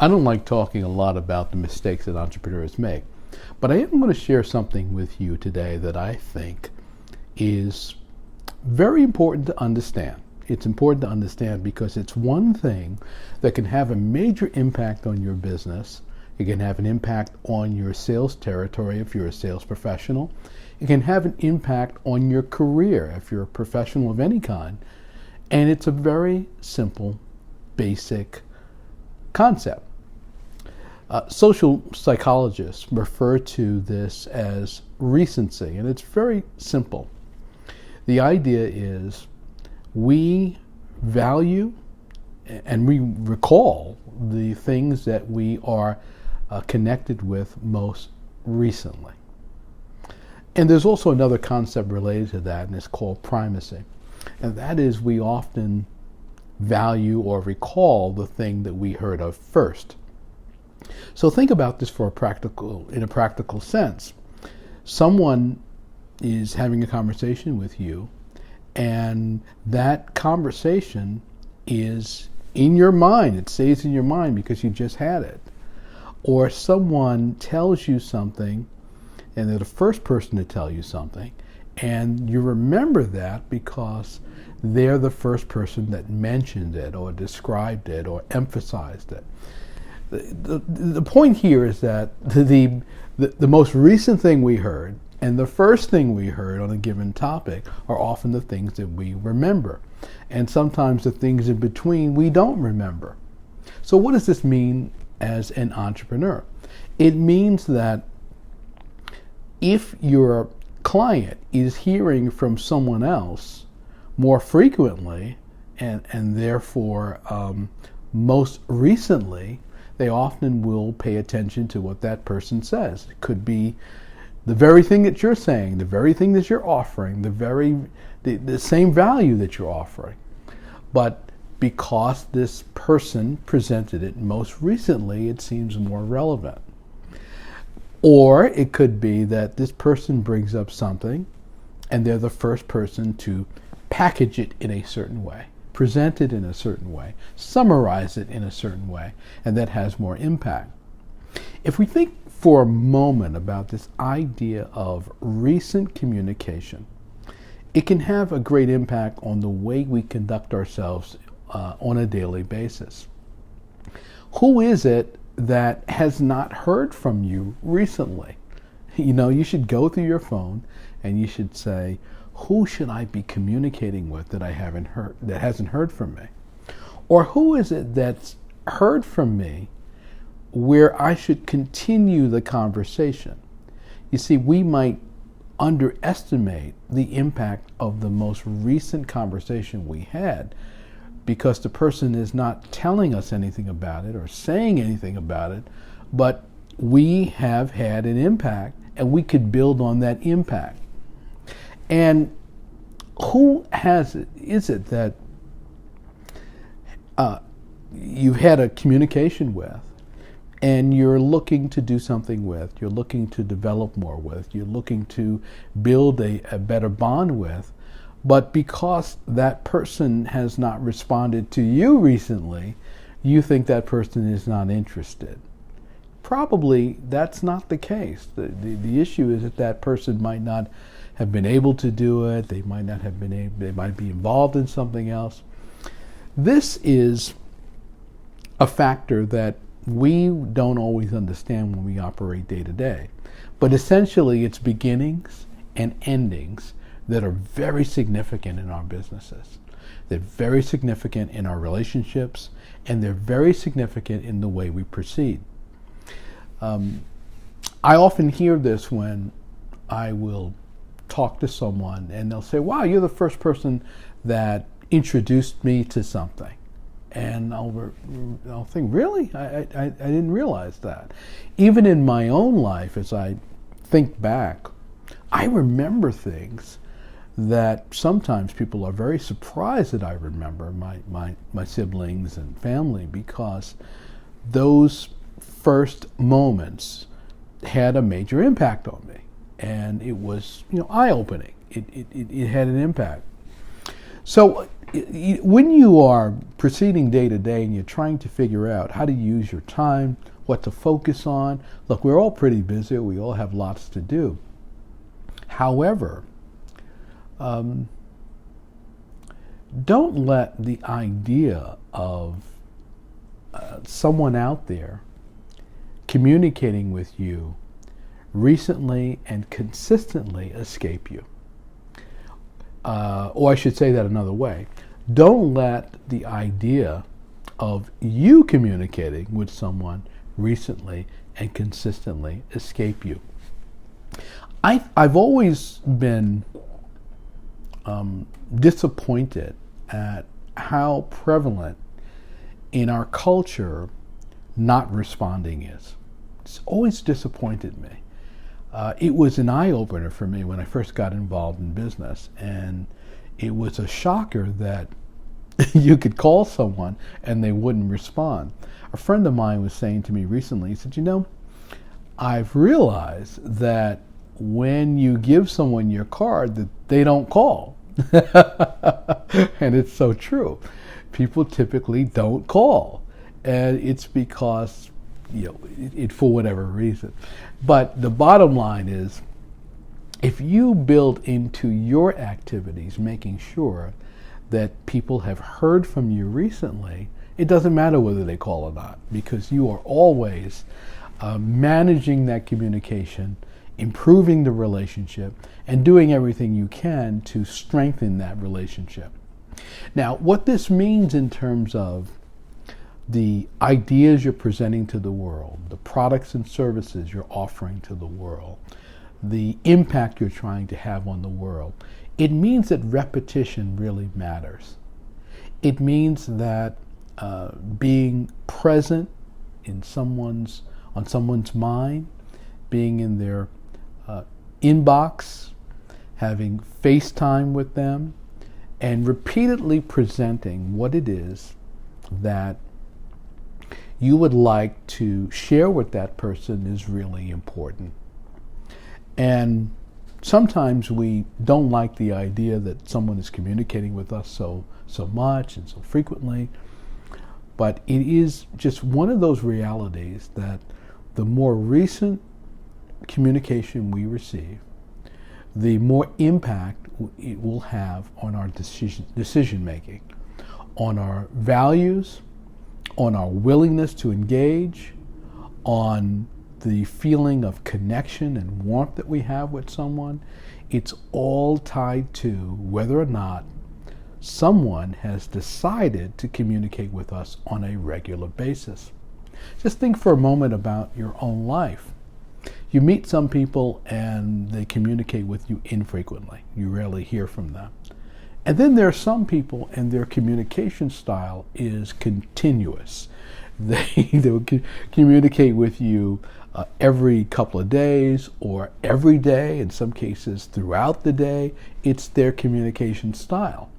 I don't like talking a lot about the mistakes that entrepreneurs make, but I am going to share something with you today that I think is very important to understand. It's important to understand because it's one thing that can have a major impact on your business. It can have an impact on your sales territory if you're a sales professional. It can have an impact on your career if you're a professional of any kind. And it's a very simple, basic concept. Social psychologists refer to this as recency, and it's very simple. The idea is we value and we recall the things that we are connected with most recently. And there's also another concept related to that, and it's called primacy. And that is we often value or recall the thing that we heard of first. So think about this in a practical sense. Someone is having a conversation with you, and that conversation is in your mind. It stays in your mind because you just had it. Or someone tells you something, and they're the first person to tell you something, and you remember that because they're the first person that mentioned it or described it or emphasized it. The point here is that the most recent thing we heard and the first thing we heard on a given topic are often the things that we remember. And sometimes the things in between we don't remember. So what does this mean as an entrepreneur? It means that if your client is hearing from someone else more frequently and therefore most recently, they often will pay attention to what that person says. It could be the very thing that you're saying, the very thing that you're offering, the same value that you're offering. But because this person presented it most recently, it seems more relevant. Or it could be that this person brings up something and they're the first person to package it in a certain way, present it in a certain way, summarize it in a certain way, and that has more impact. If we think for a moment about this idea of recent communication, it can have a great impact on the way we conduct ourselves on a daily basis. Who is it that has not heard from you recently? You should go through your phone and you should say, who should I be communicating with that hasn't heard from me? Or who is it that's heard from me where I should continue the conversation? You see, we might underestimate the impact of the most recent conversation we had because the person is not telling us anything about it or saying anything about it, but we have had an impact and we could build on that impact. And who is it that you've had a communication with and you're looking to do something with, you're looking to develop more with, you're looking to build a better bond with, but because that person has not responded to you recently, you think that person is not interested. Probably that's not the case. The issue is that person might not have been able to do it, they might not have been able, they might be involved in something else. This is a factor that we don't always understand when we operate day to day. But essentially it's beginnings and endings that are very significant in our businesses. They're very significant in our relationships, and they're very significant in the way we proceed. I often hear this when I will talk to someone and they'll say, wow, you're the first person that introduced me to something. And I'll think, really? I didn't realize that. Even in my own life, as I think back, I remember things that sometimes people are very surprised that I remember, my siblings and family, because those first moments had a major impact on me. And it was eye-opening. It had an impact. So when you are proceeding day to day and you're trying to figure out how to use your time, what to focus on, look, we're all pretty busy. We all have lots to do. However, don't let the idea of someone out there communicating with you recently and consistently escape you. Or I should say that another way. Don't let the idea of you communicating with someone recently and consistently escape you. I've always been disappointed at how prevalent in our culture not responding is. It's always disappointed me. It was an eye-opener for me when I first got involved in business, and it was a shocker that you could call someone and they wouldn't respond. A friend of mine was saying to me recently, he said, I've realized that when you give someone your card that they don't call. And it's so true. People typically don't call. And it's because, it for whatever reason. But the bottom line is, if you build into your activities making sure that people have heard from you recently, it doesn't matter whether they call or not, because you are always managing that communication, improving the relationship, and doing everything you can to strengthen that relationship. Now, what this means in terms of the ideas you're presenting to the world, the products and services you're offering to the world, the impact you're trying to have on the world, it means that repetition really matters. It means that being present on someone's mind, being in their inbox, having FaceTime with them, and repeatedly presenting what it is that you would like to share with that person is really important. And sometimes we don't like the idea that someone is communicating with us so much and so frequently, but it is just one of those realities that the more recent communication we receive, the more impact it will have on our decision making, on our values, on our willingness to engage, on the feeling of connection and warmth that we have with someone. It's all tied to whether or not someone has decided to communicate with us on a regular basis. Just think for a moment about your own life. You meet some people and they communicate with you infrequently. You rarely hear from them. And then there are some people and their communication style is continuous. They will communicate with you every couple of days or every day, in some cases throughout the day. It's their communication style.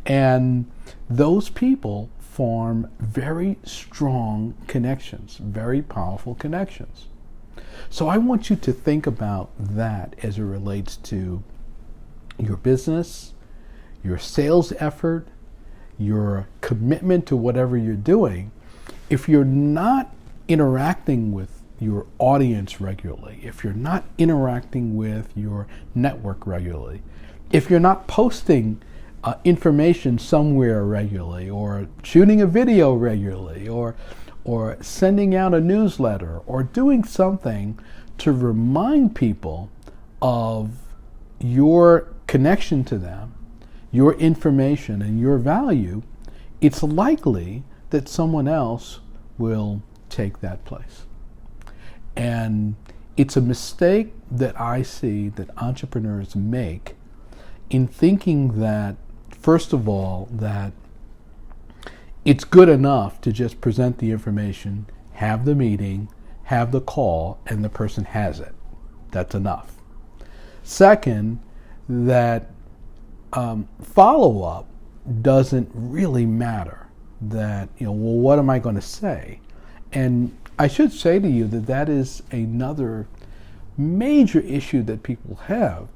And those people form very strong connections, very powerful connections. So I want you to think about that as it relates to your business, your sales effort, your commitment to whatever you're doing. If you're not interacting with your audience regularly, if you're not interacting with your network regularly, if you're not posting information somewhere regularly, or shooting a video regularly, or sending out a newsletter, or doing something to remind people of your connection to them, your information, and your value, it's likely that someone else will take that place. And it's a mistake that I see that entrepreneurs make in thinking that, first of all, that it's good enough to just present the information, have the meeting, have the call, and the person has it. That's enough. Second, that follow-up doesn't really matter. That, well, what am I going to say? And I should say to you that that is another major issue that people have.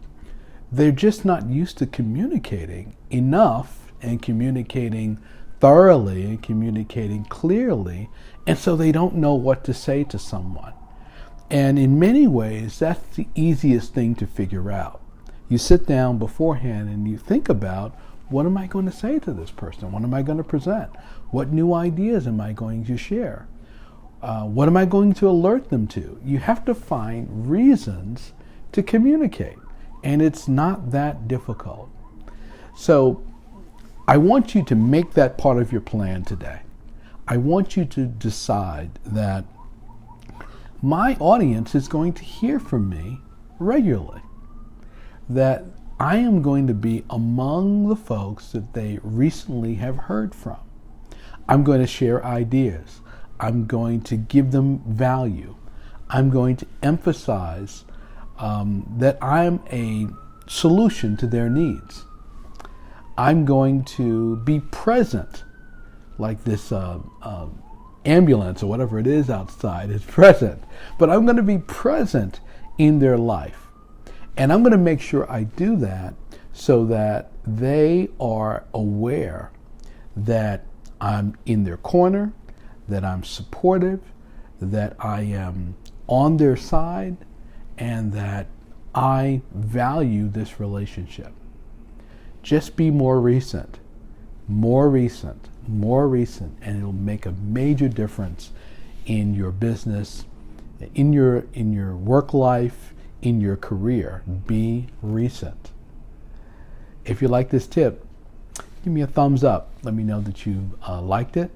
They're just not used to communicating enough and communicating thoroughly and communicating clearly, and so they don't know what to say to someone. And in many ways, that's the easiest thing to figure out. You sit down beforehand and you think about, what am I going to say to this person? What am I going to present? What new ideas am I going to share? What am I going to alert them to? You have to find reasons to communicate, and it's not that difficult. So I want you to make that part of your plan today. I want you to decide that my audience is going to hear from me regularly, that I am going to be among the folks that they recently have heard from. I'm going to share ideas. I'm going to give them value. I'm going to emphasize that I'm a solution to their needs. I'm going to be present, like this ambulance or whatever it is outside is present, but I'm going to be present in their life. And I'm going to make sure I do that so that they are aware that I'm in their corner, that I'm supportive, that I am on their side, and that I value this relationship. Just be more recent, and it'll make a major difference in your business, in your work life, in your career. Be recent. If you like this tip, give me a thumbs up. Let me know that you liked it.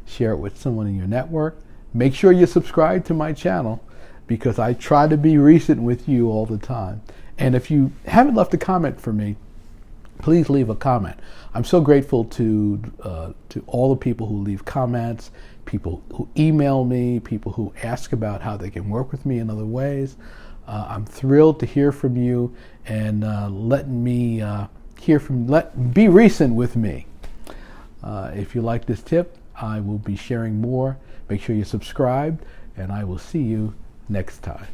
Share it with someone in your network. Make sure you subscribe to my channel, because I try to be recent with you all the time. And if you haven't left a comment for me, please leave a comment. I'm so grateful to all the people who leave comments, people who email me, people who ask about how they can work with me in other ways. I'm thrilled to hear from you, and be recent with me. If you like this tip, I will be sharing more. Make sure you're subscribed, and I will see you next time.